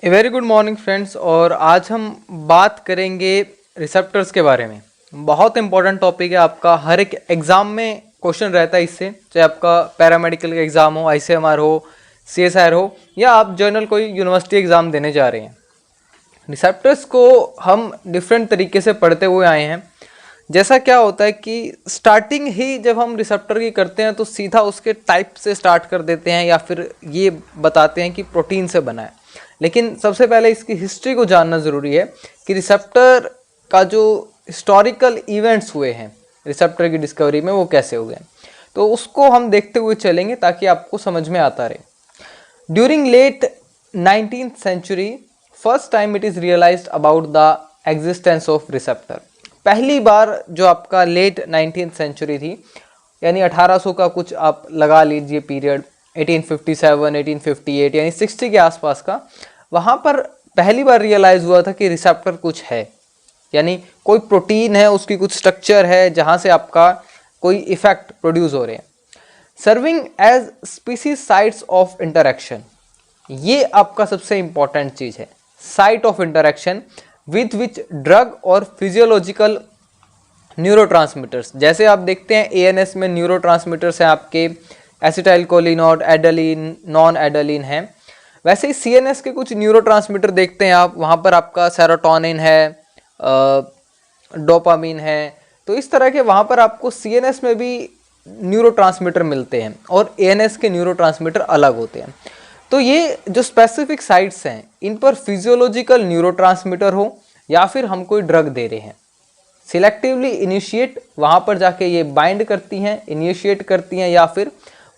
A very good morning friends. और आज हम बात करेंगे रिसेप्टर्स के बारे में। बहुत इंपॉर्टेंट टॉपिक है, आपका हर एक एग्ज़ाम में क्वेश्चन रहता है इससे, चाहे आपका पैरामेडिकल का एग्ज़ाम हो, आईसीएमआर हो, सीएसआर हो, या आप जनरल कोई यूनिवर्सिटी एग्ज़ाम देने जा रहे हैं। रिसेप्टर्स को हम डिफरेंट तरीके से पढ़ते हुए आए हैं। जैसा क्या होता है कि स्टार्टिंग ही जब हम रिसेप्टर की करते हैं तो सीधा उसके टाइप से स्टार्ट कर देते हैं या फिर ये बताते हैं कि प्रोटीन से बना है। लेकिन सबसे पहले इसकी हिस्ट्री को जानना ज़रूरी है कि रिसेप्टर का जो हिस्टोरिकल इवेंट्स हुए हैं रिसेप्टर की डिस्कवरी में वो कैसे हुए हैं, तो उसको हम देखते हुए चलेंगे ताकि आपको समझ में आता रहे। During late 19th century first time it is realised about the existence of receptor. पहली बार जो आपका लेट 19th सेंचुरी थी, यानी 1800 का कुछ आप लगा लीजिए पीरियड, 1857, 1858 यानी 60 के आसपास का, वहाँ पर पहली बार रियलाइज़ हुआ था कि रिसेप्टर कुछ है, यानी कोई प्रोटीन है, उसकी कुछ स्ट्रक्चर है जहाँ से आपका कोई इफेक्ट प्रोड्यूस हो रहे हैं। Serving as species sites of interaction, ये आपका सबसे इंपॉर्टेंट चीज़ है, site of interaction with which drug और फिजियोलॉजिकल न्यूरोट्रांसमीटर्स। जैसे आप देखते हैं एएनएस में न्यूरोट्रांसमीटर्स हैं आपके, एसिटाइलकोलिन और एडेलिन, नॉन एडेलिन है, वैसे ही सीएनएस के कुछ न्यूरोट्रांसमीटर देखते हैं आप, वहाँ पर आपका सेरोटोनिन है, डोपामिन है। तो इस तरह के वहाँ पर आपको सीएनएस में भी न्यूरोट्रांसमीटर मिलते हैं और एएनएस के न्यूरोट्रांसमीटर अलग होते हैं। तो ये जो स्पेसिफिक साइट्स हैं, इन पर फिजियोलॉजिकल न्यूरोट्रांसमीटर हो या फिर हम कोई ड्रग दे रहे हैं, सिलेक्टिवली इनिशिएट, वहाँ पर जाके ये बाइंड करती हैं, इनिशिएट करती हैं या फिर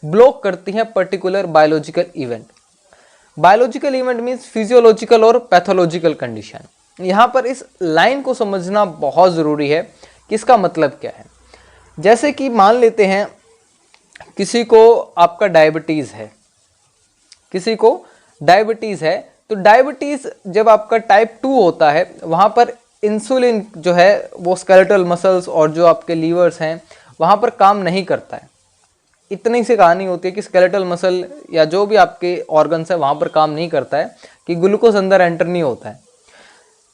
ब्लॉक करती हैं particular biological event. Biological event means physiological और पैथोलॉजिकल कंडीशन। यहाँ पर इस लाइन को समझना बहुत ज़रूरी है कि इसका मतलब क्या है। जैसे कि मान लेते हैं किसी को आपका डायबिटीज़ है, किसी को डायबिटीज़ है, तो डायबिटीज़ जब आपका टाइप 2 होता है, वहाँ पर इंसुलिन जो है वो स्केलेटल मसल्स और जो आपके लीवर्स हैं वहाँ पर काम नहीं करता है। इतनी सी कहानी होती है कि स्केलेटल मसल या जो भी आपके ऑर्गन्स है वहाँ पर काम नहीं करता है, कि ग्लूकोज अंदर एंटर नहीं होता है।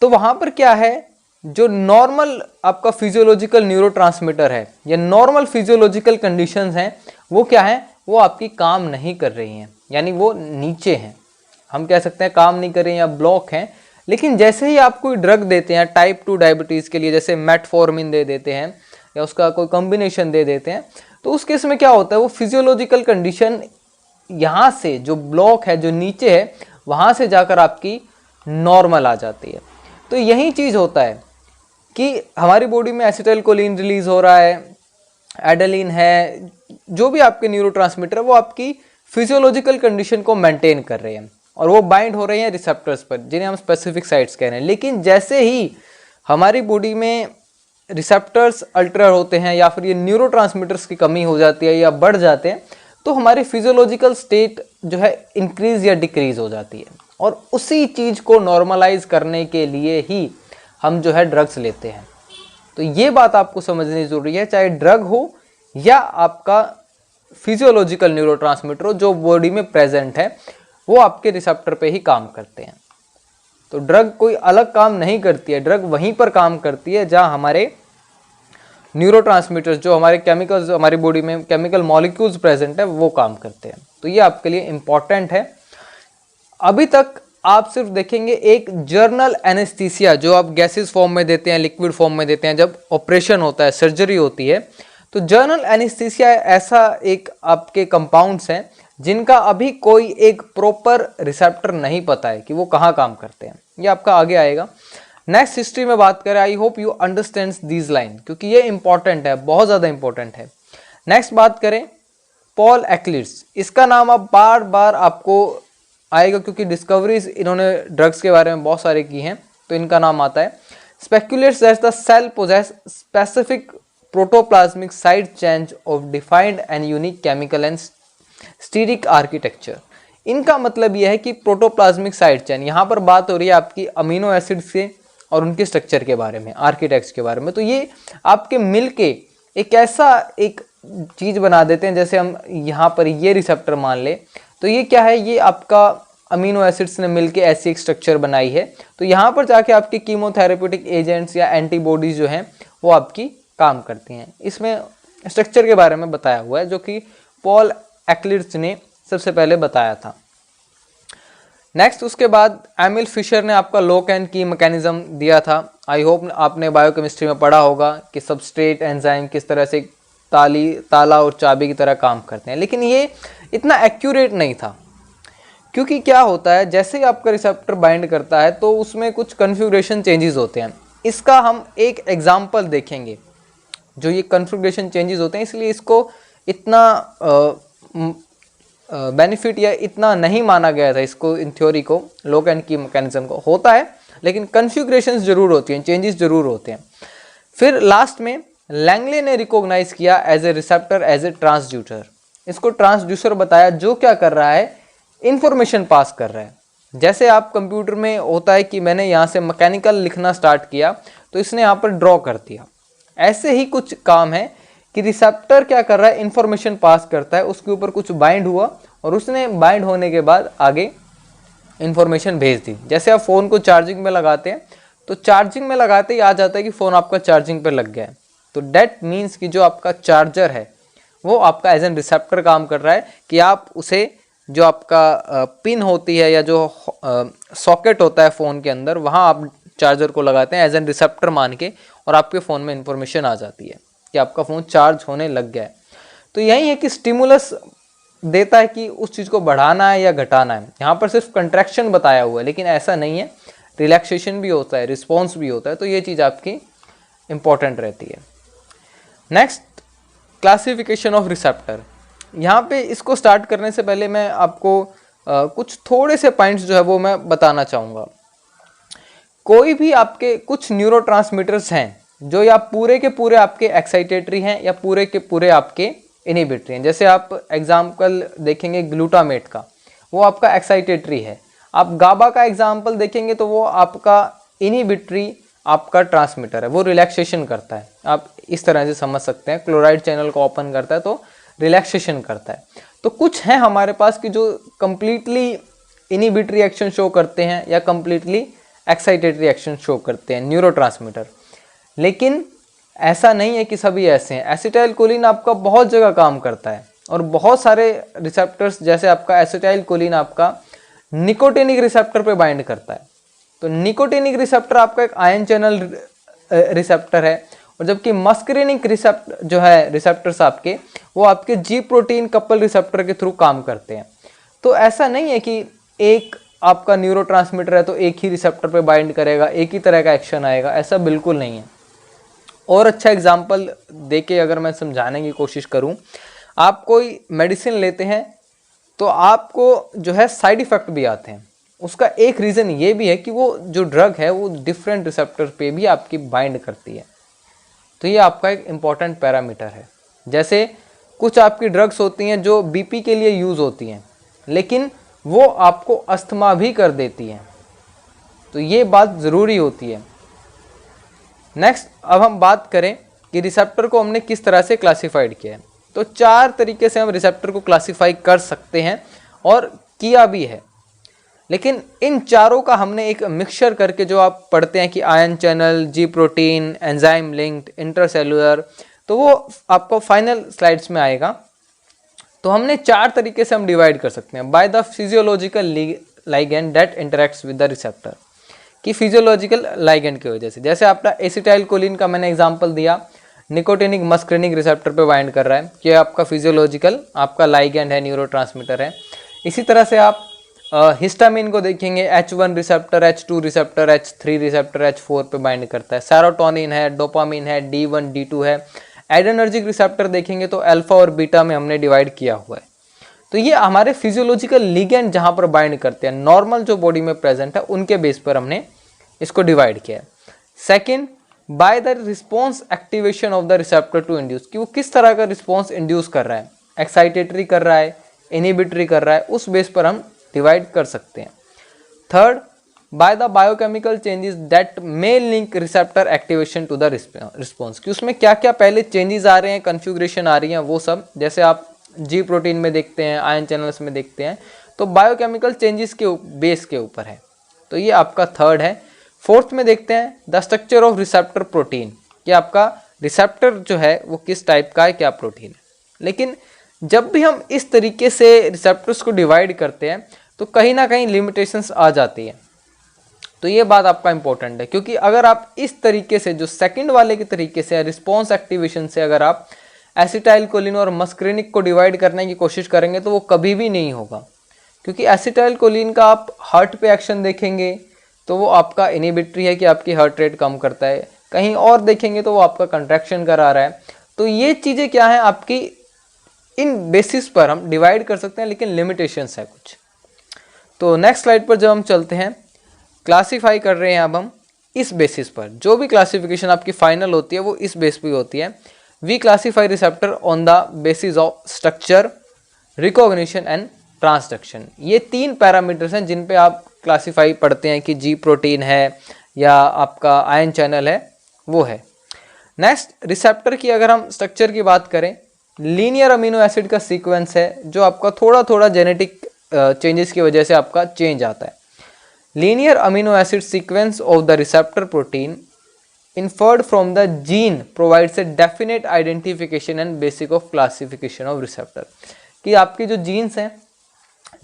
तो वहाँ पर क्या है, जो नॉर्मल आपका फिजियोलॉजिकल न्यूरोट्रांसमीटर है या नॉर्मल फिजियोलॉजिकल कंडीशंस हैं, वो क्या है, वो आपकी काम नहीं कर रही हैं, यानी वो नीचे हैं, हम कह सकते हैं काम नहीं कर रही हैं या ब्लॉक हैं। लेकिन जैसे ही आप कोई ड्रग देते हैं टाइप 2 डायबिटीज़ के लिए, जैसे मेटफॉर्मिन दे देते हैं या उसका कोई कॉम्बिनेशन दे देते हैं, तो उस केस में क्या होता है, वो फिजियोलॉजिकल कंडीशन यहाँ से जो ब्लॉक है, जो नीचे है, वहाँ से जाकर आपकी नॉर्मल आ जाती है। तो यही चीज़ होता है कि हमारी बॉडी में एसिटाइलकोलिन रिलीज हो रहा है, एडेलिन है, जो भी आपके न्यूरोट्रांसमीटर है वो आपकी फिजियोलॉजिकल कंडीशन को मेंटेन कर रहे हैं और वो बाइंड हो रहे हैं रिसेप्टर्स पर, जिन्हें हम स्पेसिफिक साइट्स कह रहे हैं। लेकिन जैसे ही हमारी बॉडी में रिसेप्टर्स अल्टर होते हैं या फिर ये न्यूरोट्रांसमीटर्स की कमी हो जाती है या बढ़ जाते हैं, तो हमारी फिजियोलॉजिकल स्टेट जो है इंक्रीज या डिक्रीज हो जाती है। और उसी चीज़ को नॉर्मलाइज करने के लिए ही हम जो है ड्रग्स लेते हैं। तो ये बात आपको समझनी ज़रूरी है, चाहे ड्रग हो या आपका फिजियोलॉजिकल न्यूरोट्रांसमीटर हो जो बॉडी में प्रेजेंट है, वो आपके रिसेप्टर पे ही काम करते हैं। तो ड्रग कोई अलग काम नहीं करती है, ड्रग वहीं पर काम करती है जहां हमारे न्यूरोट्रांसमीटर्स, जो हमारे केमिकल्स, हमारी बॉडी में केमिकल मॉलिक्यूल्स प्रेजेंट है, वो काम करते हैं। तो ये आपके लिए इम्पॉर्टेंट है। अभी तक आप सिर्फ देखेंगे एक जर्नल एनेस्थीसिया जो आप गैसेस फॉर्म में देते हैं, लिक्विड फॉर्म में देते हैं, जब ऑपरेशन होता है, सर्जरी होती है, तो जर्नल एनेस्थीसिया ऐसा एक आपके कंपाउंड्स हैं जिनका अभी कोई एक प्रॉपर रिसेप्टर नहीं पता है कि वो कहाँ काम करते हैं। ये आपका आगे आएगा। नेक्स्ट हिस्ट्री में बात करें, आई hope you understand this line, क्योंकि ये इंपॉर्टेंट है, बहुत ज़्यादा इंपॉर्टेंट है। नेक्स्ट बात करें पॉल एक्लिड्स, इसका नाम अब बार बार आपको आएगा क्योंकि डिस्कवरीज इन्होंने ड्रग्स के बारे में बहुत सारे की हैं, तो इनका नाम आता है। Speculates that the cell possesses specific protoplasmic side chains of defined and unique chemical and steric architecture. इनका मतलब यह है कि प्रोटोप्लाज्मिक साइड चेन, यहाँ पर बात हो रही है आपकी अमीनो एसिड से और उनके स्ट्रक्चर के बारे में, आर्किटेक्ट्स के बारे में। तो ये आपके मिल के एक ऐसा एक चीज़ बना देते हैं, जैसे हम यहाँ पर ये रिसेप्टर मान ले, तो ये क्या है, ये आपका अमीनो एसिड्स ने मिलके ऐसी एक स्ट्रक्चर बनाई है। तो यहाँ पर जाके आपके कीमोथेरेप्यूटिक एजेंट्स या एंटीबॉडीज जो हैं वो आपकी काम करती हैं। इसमें स्ट्रक्चर के बारे में बताया हुआ है जो कि पॉल एक्लिड्स ने सबसे पहले बताया था। नेक्स्ट उसके बाद एमिल फिशर ने आपका लॉक एंड की मैकेनिज्म दिया था। आई होप आपने बायोकेमिस्ट्री में पढ़ा होगा कि सबस्ट्रेट एंजाइम किस तरह से ताला और चाबी की तरह काम करते हैं, लेकिन ये इतना एक्यूरेट नहीं था। क्योंकि क्या होता है, जैसे ही आपका रिसेप्टर बाइंड करता है तो उसमें कुछ कन्फिग्रेशन चेंजेस होते हैं। इसका हम एक एग्जाम्पल देखेंगे जो ये कन्फिग्रेशन चेंजेस होते हैं, इसलिए इसको इतना बेनिफिट या इतना नहीं माना गया था इसको, इन थ्योरी को, लॉक एंड की मैकेनिज्म को। होता है लेकिन कन्फिग्रेशंस जरूर होती हैं, चेंजेस जरूर होते हैं। फिर लास्ट में लैंगले ने रिकॉग्नाइज किया as a receptor as a transducer. इसको ट्रांसड्यूसर बताया जो क्या कर रहा है, इंफॉर्मेशन पास कर रहा है। जैसे आप कंप्यूटर में होता है कि मैंने यहाँ से मैकेनिकल लिखना स्टार्ट किया तो इसने यहाँ पर ड्रॉ कर दिया, ऐसे ही कुछ काम है कि रिसेप्टर क्या कर रहा है, इंफॉर्मेशन पास करता है, उसके ऊपर कुछ बाइंड हुआ और उसने बाइंड होने के बाद आगे इंफॉर्मेशन भेज दी। जैसे आप फ़ोन को चार्जिंग में लगाते हैं तो चार्जिंग में लगाते ही आ जाता है कि फ़ोन आपका चार्जिंग पे लग गया है। तो डेट मीन्स कि जो आपका चार्जर है वो आपका एज एन रिसेप्टर काम कर रहा है कि आप उसे, जो आपका पिन होती है या जो सॉकेट होता है फ़ोन के अंदर, वहाँ आप चार्जर को लगाते हैं एज एन रिसेप्टर मान के, और आपके फ़ोन में इंफॉर्मेशन आ जाती है कि आपका फ़ोन चार्ज होने लग गया है। तो यही है कि स्टिमुलस देता है कि उस चीज़ को बढ़ाना है या घटाना है। यहाँ पर सिर्फ कंट्रैक्शन बताया हुआ है, लेकिन ऐसा नहीं है, रिलैक्सेशन भी होता है, रिस्पॉन्स भी होता है। तो ये चीज़ आपकी इंपॉर्टेंट रहती है। Next, classification of receptor. यहाँ पे इसको स्टार्ट करने से पहले मैं आपको कुछ थोड़े से पॉइंट्स जो है वो मैं बताना चाहूँगा। कोई भी आपके कुछ न्यूरोट्रांसमीटर्स हैं जो या पूरे के पूरे आपके एक्साइटेटरी हैं या पूरे के पूरे आपके इनिबिटरी हैं। जैसे आप एग्जाम्पल देखेंगे ग्लूटामेट का, वो आपका एक्साइटेटरी है। आप गाबा का एग्जाम्पल देखेंगे तो वो आपका इनिबिटरी आपका ट्रांसमीटर है, वो रिलैक्सेशन करता है। आप इस तरह से समझ सकते हैं, क्लोराइड चैनल को ओपन करता है तो रिलैक्सेशन करता है। तो कुछ हैं हमारे पास कि जो कंप्लीटली इनिबिटरी एक्शन शो करते हैं या कंप्लीटली एक्साइटेटरी एक्शन शो करते हैं, न्यूरोट्रांसमीटर। लेकिन ऐसा नहीं है कि सभी ऐसे हैं। एसिटाइलकोलिन आपका बहुत जगह काम करता है और बहुत सारे रिसेप्टर्स, जैसे आपका एसिटाइलकोलिन आपका निकोटिनिक रिसेप्टर पे बाइंड करता है। तो निकोटिनिक रिसेप्टर आपका एक आयन चैनल रिसेप्टर है, और जबकि मस्करिनिक रिसेप्टर जो है रिसेप्टर्स आपके, वो आपके जी प्रोटीन कपल रिसेप्टर के थ्रू काम करते हैं। तो ऐसा नहीं है कि एक आपका न्यूरोट्रांसमीटर है तो एक ही रिसेप्टर पे बाइंड करेगा, एक ही तरह का एक्शन आएगा, ऐसा बिल्कुल नहीं है। और अच्छा एग्जाम्पल देके अगर मैं समझाने की कोशिश करूं, आप कोई मेडिसिन लेते हैं तो आपको जो है साइड इफ़ेक्ट भी आते हैं। उसका एक रीज़न ये भी है कि वो जो ड्रग है वो डिफरेंट रिसेप्टर पे भी आपकी बाइंड करती है। तो ये आपका एक इम्पॉर्टेंट पैरामीटर है। जैसे कुछ आपकी ड्रग्स होती हैं जो बीपी के लिए यूज़ होती हैं, लेकिन वो आपको अस्थमा भी कर देती हैं। तो ये बात ज़रूरी होती है। नेक्स्ट, अब हम बात करें कि रिसेप्टर को हमने किस तरह से क्लासिफाइड किया है। तो 4 तरीके से हम रिसेप्टर को क्लासिफाई कर सकते हैं और किया भी है। लेकिन इन चारों का हमने एक मिक्सचर करके, जो आप पढ़ते हैं कि आयन चैनल, जी प्रोटीन, एंजाइम लिंक्ड, इंटरसेलुलर, तो वो आपको फाइनल स्लाइड्स में आएगा। तो हमने 4 तरीके से हम डिवाइड कर सकते हैं। By the physiological ligand that interacts with the receptor, कि फिजियोलॉजिकल लाइगेंड की वजह से। जैसे आपका एसिटाइलकोलिन का मैंने एग्जांपल दिया, निकोटिनिक मस्करिनिक रिसेप्टर पे बाइंड कर रहा है, कि आपका फिजियोलॉजिकल आपका लाइगेंड है, न्यूरोट्रांसमीटर है। इसी तरह से आप हिस्टामिन को देखेंगे, H1 receptor, H2 receptor, H3 receptor, H4 पे बाइंड करता है। सेरोटोनिन है, डोपामिन है, D1 D2 है। एड्रेनर्जिक रिसेप्टर देखेंगे तो अल्फा और बीटा में हमने डिवाइड किया हुआ है। तो ये हमारे फिजियोलॉजिकल लिगेंड जहाँ पर बाइंड करते हैं, नॉर्मल जो बॉडी में प्रेजेंट है, उनके बेस पर हमने इसको डिवाइड किया है। Second, by the response activation of the receptor to induce, कि वो किस तरह का रिस्पॉन्स इंड्यूस कर रहा है, एक्साइटेटरी कर रहा है, इनिबिटरी कर रहा है, उस बेस पर हम डिवाइड कर सकते हैं। Third, by the biochemical changes that may link receptor activation to the response, कि उसमें क्या क्या पहले चेंजेस आ रहे हैं, कन्फिग्रेशन आ रही हैं, वो सब। जैसे आप जी प्रोटीन में देखते हैं, आयन चैनल्स में देखते हैं, तो बायोकेमिकल चेंजेस के बेस के ऊपर है। तो ये आपका थर्ड है। फोर्थ में देखते हैं the structure of receptor protein, कि आपका रिसेप्टर जो है वो किस टाइप का है, क्या प्रोटीन है। लेकिन जब भी हम इस तरीके से रिसेप्टर्स को डिवाइड करते हैं तो कहीं ना कहीं लिमिटेशंस आ जाती है। तो ये बात आपका इंपॉर्टेंट है, क्योंकि अगर आप इस तरीके से जो सेकंड वाले के तरीके से रिस्पॉन्स एक्टिवेशन से अगर आप एसिटाइलकोलिन और मस्करिनिक को डिवाइड करने की कोशिश करेंगे तो वो कभी भी नहीं होगा। क्योंकि एसिटाइलकोलिन का आप हार्ट पे एक्शन देखेंगे तो वो आपका इनिबिटरी है कि आपकी हार्ट रेट कम करता है, कहीं और देखेंगे तो वो आपका कंट्रैक्शन करा रहा है। तो ये चीज़ें क्या है आपकी, इन बेसिस पर हम डिवाइड कर सकते हैं, लेकिन लिमिटेशंस है कुछ। तो नेक्स्ट स्लाइड पर जब हम चलते हैं, क्लासीफाई कर रहे हैं अब हम इस बेसिस पर। जो भी क्लासिफिकेशन आपकी फाइनल होती है वो इस बेस पे होती है। We classify receptor on the basis of structure, recognition and transduction. ये 3 पैरामीटर्स हैं जिन पे आप क्लासीफाई पढ़ते हैं कि जी प्रोटीन है या आपका आयन चैनल है, वो है। नेक्स्ट, रिसेप्टर की अगर हम स्ट्रक्चर की बात करें, लीनियर अमीनो एसिड का सीक्वेंस है जो आपका थोड़ा थोड़ा जेनेटिक चेंजेस की वजह से आपका चेंज आता है। Linear amino acid sequence of the receptor protein inferred from the gene provides a definite identification and basic of classification of receptor। कि आपकी जो जीन्स हैं,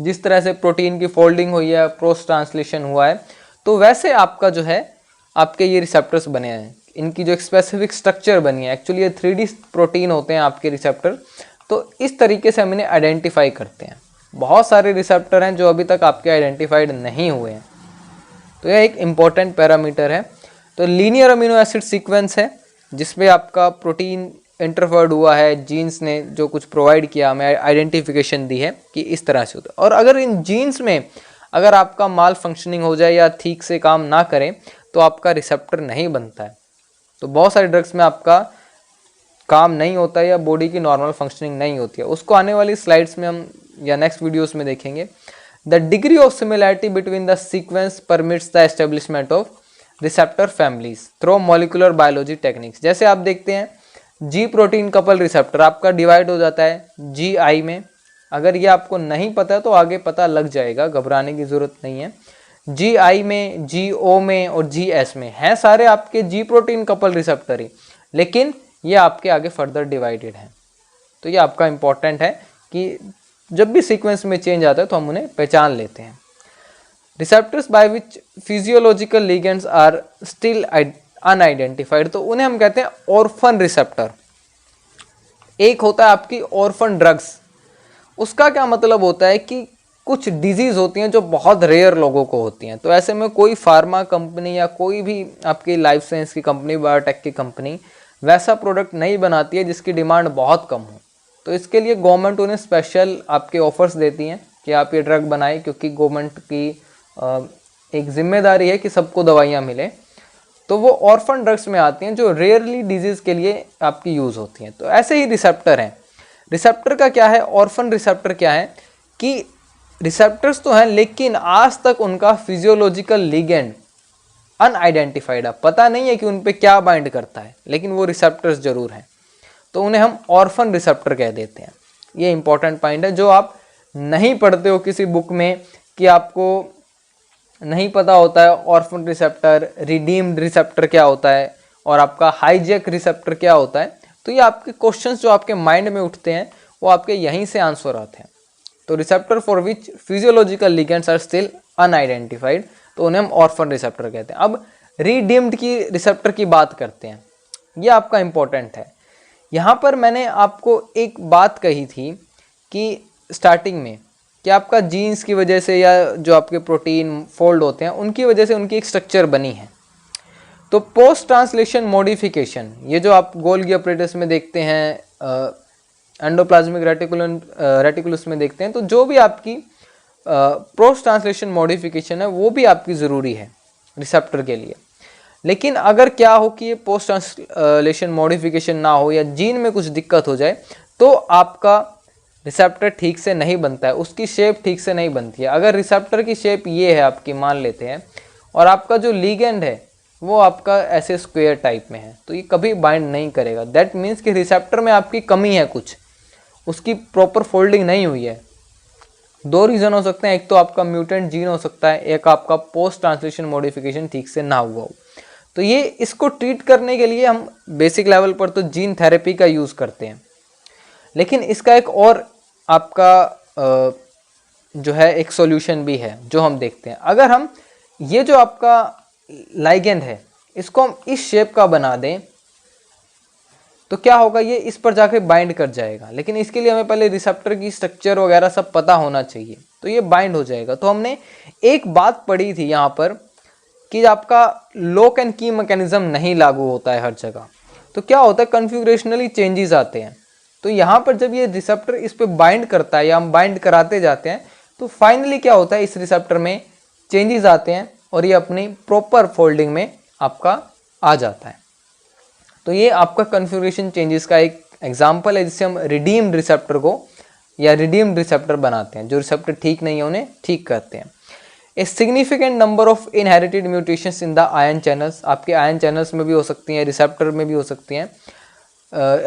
जिस तरह से प्रोटीन की फोल्डिंग हुई है, क्रॉस ट्रांसलेशन हुआ है, तो वैसे आपका जो है आपके ये रिसेप्टर्स बने हैं, इनकी जो एक स्पेसिफिक स्ट्रक्चर बनी है। एक्चुअली ये 3D प्रोटीन होते हैं आपके रिसेप्टर। तो इस तरीके से हम इन्हें आइडेंटिफाई करते हैं। बहुत सारे रिसेप्टर हैं जो अभी तक आपके आइडेंटिफाइड नहीं हुए हैं। तो यह एक इम्पॉर्टेंट पैरामीटर है। तो लीनियर अमीनो एसिड सीक्वेंस है जिसमें आपका प्रोटीन इंटरफर्ड हुआ है, जीन्स ने जो कुछ प्रोवाइड किया, हमें आइडेंटिफिकेशन दी है कि इस तरह से होता है। और अगर इन जीन्स में अगर आपका माल फंक्शनिंग हो जाए या ठीक से काम ना करें तो आपका रिसेप्टर नहीं बनता है। तो बहुत सारे ड्रग्स में आपका काम नहीं होता है या बॉडी की नॉर्मल फंक्शनिंग नहीं होती है। उसको आने वाली स्लाइड्स में हम या नेक्स्ट वीडियोस में देखेंगे। The degree of similarity between the sequence permits the establishment of receptor families through molecular biology techniques. जैसे आप देखते हैं जी प्रोटीन कपल रिसेप्टर आपका डिवाइड हो जाता है जी आई में। अगर ये आपको नहीं पता है तो आगे पता लग जाएगा, घबराने की ज़रूरत नहीं है। जी आई में, जी ओ में और जी एस में हैं सारे आपके जी प्रोटीन कपल रिसेप्टर ही, लेकिन ये आपके आगे फर्दर डिवाइडेड हैं। तो ये आपका इंपॉर्टेंट है कि जब भी सीक्वेंस में चेंज आता है तो हम उन्हें पहचान लेते हैं। Receptors by which physiological ligands are still unidentified, तो उन्हें हम कहते हैं ऑर्फन रिसेप्टर। एक होता है आपकी ऑर्फन ड्रग्स। उसका क्या मतलब होता है कि कुछ डिजीज होती हैं जो बहुत रेयर लोगों को होती हैं। तो ऐसे में कोई फार्मा कंपनी या कोई भी आपकी लाइफ साइंस की कंपनी, बायोटेक की कंपनी वैसा प्रोडक्ट नहीं बनाती है जिसकी डिमांड बहुत कम हो। तो इसके लिए गवर्नमेंट उन्हें स्पेशल आपके ऑफर्स देती हैं कि आप ये ड्रग बनाएं, क्योंकि गवर्नमेंट की एक जिम्मेदारी है कि सबको दवाइयाँ मिले। तो वो ऑर्फन ड्रग्स में आती हैं जो रेयरली डिजीज़ के लिए आपकी यूज़ होती हैं। तो ऐसे ही रिसेप्टर हैं। रिसेप्टर का क्या है, ऑर्फन रिसेप्टर क्या है कि रिसेप्टर्स तो हैं लेकिन आज तक उनका फिजियोलॉजिकल लिगेंड अनआइडेंटिफाइड है। पता नहीं है कि उन पे क्या बाइंड करता है, लेकिन वो रिसेप्टर्स जरूर हैं। तो उन्हें हम ऑर्फन रिसेप्टर कह देते हैं। ये इंपॉर्टेंट पॉइंट है जो आप नहीं पढ़ते हो किसी बुक में, कि आपको नहीं पता होता है ऑर्फन रिसेप्टर, रिडीम्ड रिसेप्टर क्या होता है और आपका हाईजैक रिसेप्टर क्या होता है। तो ये आपके क्वेश्चंस जो आपके माइंड में उठते हैं वो आपके यहीं से आंसर आते हैं। तो receptor for which physiological ligands are still unidentified, तो उन्हें हम ऑर्फन रिसेप्टर कहते हैं। अब रिडीम्ड की रिसेप्टर की बात करते हैं। ये आपका इंपॉर्टेंट है। यहाँ पर मैंने आपको एक बात कही थी कि स्टार्टिंग में कि आपका जीन्स की वजह से या जो आपके प्रोटीन फोल्ड होते हैं उनकी वजह से उनकी एक स्ट्रक्चर बनी है। तो पोस्ट ट्रांसलेशन मॉडिफिकेशन, ये जो आप गोल्गी अपरेटस में देखते हैं, एंडोप्लाज्मिक रेटिकुलस में देखते हैं, तो जो भी आपकी पोस्ट ट्रांसलेशन मॉडिफिकेशन है वो भी आपकी ज़रूरी है रिसेप्टर के लिए। लेकिन अगर क्या हो कि ये पोस्ट ट्रांसलेशन मॉडिफिकेशन ना हो या जीन में कुछ दिक्कत हो जाए तो आपका रिसेप्टर ठीक से नहीं बनता है, उसकी शेप ठीक से नहीं बनती है। अगर रिसेप्टर की शेप ये है आपकी, मान लेते हैं, और आपका जो लिगेंड है वो आपका ऐसे स्क्वायर टाइप में है, तो ये कभी बाइंड नहीं करेगा। दैट मीन्स कि रिसेप्टर में आपकी कमी है, कुछ उसकी प्रॉपर फोल्डिंग नहीं हुई है। दो रीज़न हो सकते हैं, एक तो आपका म्यूटेंट जीन हो सकता है, एक आपका पोस्ट ट्रांसलेशन मॉडिफिकेशन ठीक से ना हुआ हो। तो ये इसको ट्रीट करने के लिए हम बेसिक लेवल पर तो जीन थेरेपी का यूज़ करते हैं, लेकिन इसका एक और आपका जो है एक सॉल्यूशन भी है जो हम देखते हैं। अगर हम ये जो आपका लाइगेंड है इसको हम इस शेप का बना दें तो क्या होगा, ये इस पर जाके बाइंड कर जाएगा, लेकिन इसके लिए हमें पहले रिसेप्टर की स्ट्रक्चर वगैरह सब पता होना चाहिए, तो ये बाइंड हो जाएगा। तो हमने एक बात पढ़ी थी यहाँ पर कि आपका लॉक एंड की मैकेनिज्म नहीं लागू होता है हर जगह, तो क्या होता है कन्फिगरेशनली चेंजेस आते हैं। तो यहाँ पर जब ये रिसेप्टर इस पर बाइंड करता है या हम बाइंड कराते जाते हैं तो फाइनली क्या होता है, इस रिसेप्टर में चेंजेस आते हैं और ये अपनी प्रॉपर फोल्डिंग में आपका आ जाता है। तो ये आपका कन्फिगरेशन चेंजेस का एक एग्जाम्पल है जिससे हम रिडीम्ड रिसेप्टर को या रिडीम्ड रिसेप्टर बनाते हैं, जो रिसेप्टर ठीक नहीं है उन्हें ठीक करते हैं। A significant number of inherited mutations in the ion channels, आपके आयन चैनल्स में भी हो सकती हैं, रिसेप्टर में भी हो सकती हैं,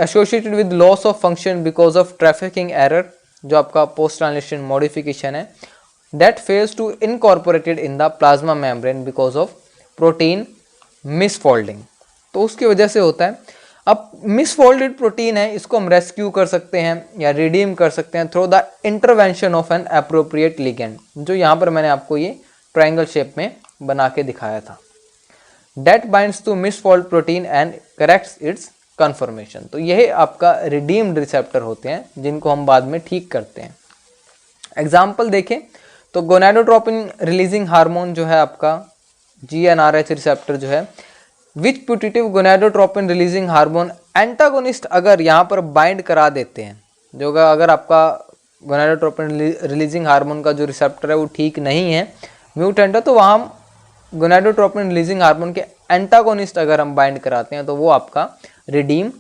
associated with loss of function because of trafficking error, जो आपका पोस्ट ट्रांसलेशन मॉडिफिकेशन है, that fails to incorporated in the plasma membrane because of protein misfolding. तो उसकी वजह से होता है। अब मिसफोल्डेड प्रोटीन है, इसको हम रेस्क्यू कर सकते हैं या रिडीम कर सकते हैं through the intervention of N appropriate ligand, जो यहाँ पर मैंने आपको ये ट्रायंगल शेप में बना के दिखाया था। That binds to misfold protein and corrects its conformation. तो यह आपका रिडीम्ड रिसेप्टर होते हैं जिनको हम बाद में ठीक करते हैं। एग्जाम्पल देखें तो गोनाडोट्रोपिन रिलीजिंग हार्मोन जो है आपका GnRH रिसेप्टर जो है, विच प्यूटिटिव गोनाडोट्रोपिन रिलीजिंग हार्मोन एंटागोनिस्ट अगर यहाँ पर बाइंड करा देते हैं, जो अगर आपका गोनाडोट्रोपिन रिलीजिंग हार्मोन का जो रिसेप्टर है वो ठीक नहीं है, म्यूटेंट है, तो वहाँ हम गोनाडोट्रोपिन रिलीजिंग हार्मोन के एंटागोनिस्ट अगर हम बाइंड कराते हैं तो वो आपका रिडीम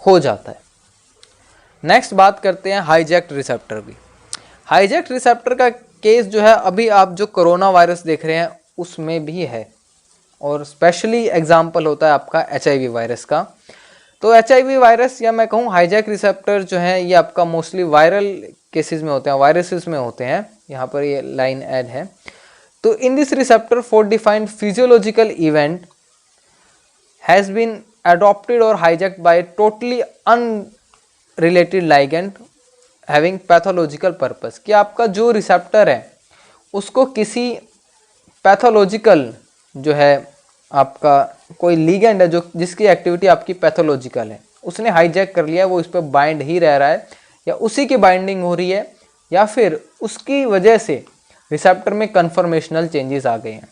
हो जाता है। नेक्स्ट बात करते हैं हाईजैक्ट रिसेप्टर की। हाईजैक्ट रिसेप्टर का केस जो है अभी आप जो कोरोना वायरस देख रहे हैं उसमें भी है, और स्पेशली एग्जाम्पल होता है आपका HIV वायरस का। तो HIV वायरस या मैं कहूँ हाईजैक रिसेप्टर जो है ये आपका मोस्टली वायरल केसेस में होते हैं, वायरसेस में होते हैं। यहाँ पर ये लाइन ऐड है। तो in this receptor for defined physiological event has been adopted or hijacked by totally unrelated ligand having pathological purpose, कि आपका जो रिसेप्टर है उसको किसी पैथोलॉजिकल जो है आपका कोई लिगेंड है जो जिसकी एक्टिविटी आपकी पैथोलॉजिकल है, उसने हाईजैक कर लिया, वो इस पर बाइंड ही रह रहा है या उसी की बाइंडिंग हो रही है या फिर उसकी वजह से रिसेप्टर में कन्फर्मेशनल चेंजेस आ गए हैं।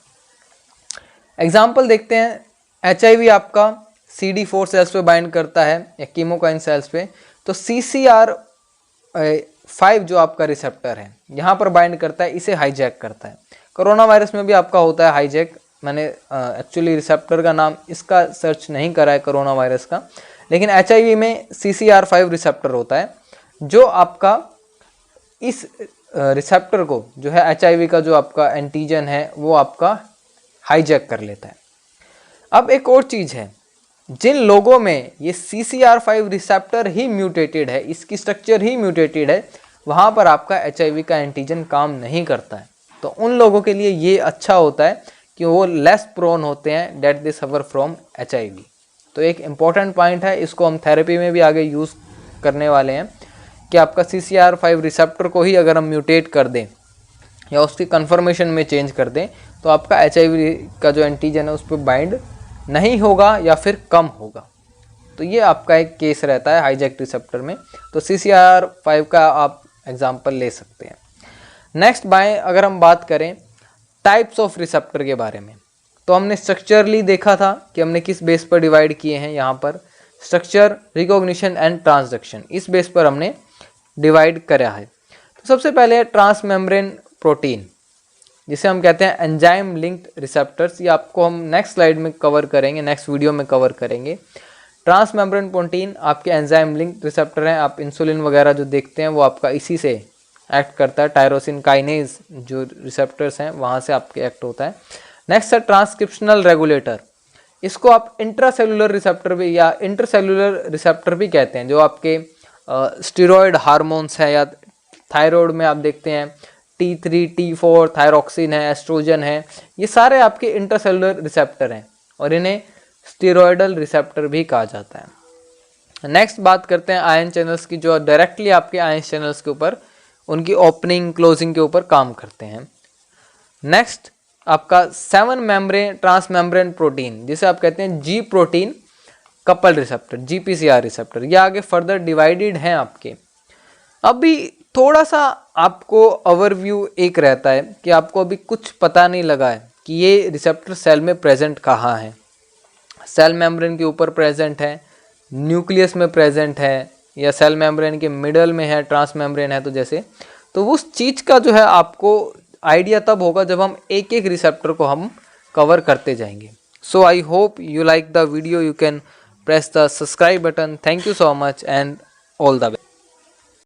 एग्जाम्पल देखते हैं, HIV आपका CD4 सेल्स पे बाइंड करता है या कीमोकाइन सेल्स पे, तो CCR5 जो आपका रिसेप्टर है यहाँ पर बाइंड करता है, इसे हाईजैक करता है। कोरोना वायरस में भी आपका होता है हाईजैक। मैंने एक्चुअली रिसेप्टर का नाम इसका सर्च नहीं करा है कोरोना वायरस का, लेकिन HIV में CCR5 रिसेप्टर होता है जो आपका इस रिसेप्टर को जो है HIV का जो आपका एंटीजन है वो आपका हाईजैक कर लेता है। अब एक और चीज़ है, जिन लोगों में ये CCR5 रिसेप्टर ही म्यूटेटेड है, इसकी स्ट्रक्चर ही म्यूटेटेड है, वहाँ पर आपका HIV का एंटीजन काम नहीं करता है। तो उन लोगों के लिए ये अच्छा होता है कि वो लेस प्रोन होते हैं that they suffer from HIV। तो एक इम्पॉर्टेंट पॉइंट है, इसको हम थेरेपी में भी आगे यूज़ करने वाले हैं कि आपका CCR5 रिसेप्टर को ही अगर हम म्यूटेट कर दें या उसकी कन्फर्मेशन में चेंज कर दें तो आपका HIV का जो एंटीजन है उस पर बाइंड नहीं होगा या फिर कम होगा। तो ये आपका एक केस रहता है हाईजैक रिसेप्टर में। तो CCR5 का आप एग्जांपल ले सकते हैं। नेक्स्ट अगर हम बात करें टाइप्स ऑफ रिसेप्टर के बारे में, तो हमने स्ट्रक्चरली देखा था कि हमने किस बेस पर डिवाइड किए हैं। यहाँ पर स्ट्रक्चर, रिकॉग्निशन एंड ट्रांसडक्शन, इस बेस पर हमने डिवाइड करा है। तो सबसे पहले है ट्रांसमेम्ब्रेन प्रोटीन, जिसे हम कहते हैं एंजाइम लिंक्ड रिसेप्टर्स। ये आपको हम नेक्स्ट स्लाइड में कवर करेंगे, नेक्स्ट वीडियो में कवर करेंगे। ट्रांसमेम्ब्रेन प्रोटीन आपके एंजाइम लिंक्ड रिसेप्टर हैं। आप इंसुलिन वगैरह जो देखते हैं वो आपका इसी से एक्ट करता है। टायरोसिन काइनेज जो रिसेप्टर्स हैं वहाँ से आपके एक्ट होता है। नेक्स्ट है ट्रांसक्रिप्शनल रेगुलेटर, इसको आप इंट्रासेलुलर रिसेप्टर भी या इंटरसेलुलर रिसेप्टर भी कहते हैं। जो आपके स्टेरॉयड हार्मोन्स हैं या थायराइड में आप देखते हैं T3, T4, थायरॉक्सिन है, एस्ट्रोजन है, ये सारे आपके इंट्रासेलुलर रिसेप्टर हैं और इन्हें स्टेरॉयडल रिसेप्टर भी कहा जाता है। नेक्स्ट बात करते हैं आयन चैनल्स की, जो डायरेक्टली आपके आयन चैनल्स के ऊपर उनकी ओपनिंग क्लोजिंग के ऊपर काम करते हैं। नेक्स्ट आपका 7 मेम्ब्रेन ट्रांस मेम्ब्रेन प्रोटीन, जिसे आप कहते हैं जी protein couple receptor, GPCR receptor, ये आगे फर्दर डिवाइडेड हैं आपके। अभी थोड़ा सा आपको ओवरव्यू एक रहता है कि आपको अभी कुछ पता नहीं लगा है कि ये रिसेप्टर सेल में प्रेजेंट कहाँ है। सेल मेम्ब्रेन के ऊपर प्रेजेंट है, न्यूक्लियस में प्रेजेंट है, या सेल मेम्ब्रेन के मिडल में है, ट्रांस मेम्ब्रेन है, तो जैसे तो उस चीज़ का जो है आपको आइडिया तब होगा जब हम एक एक रिसेप्टर को हम कवर करते जाएंगे। So I hope you like the video, you can press the subscribe button. Thank you so much and all the best.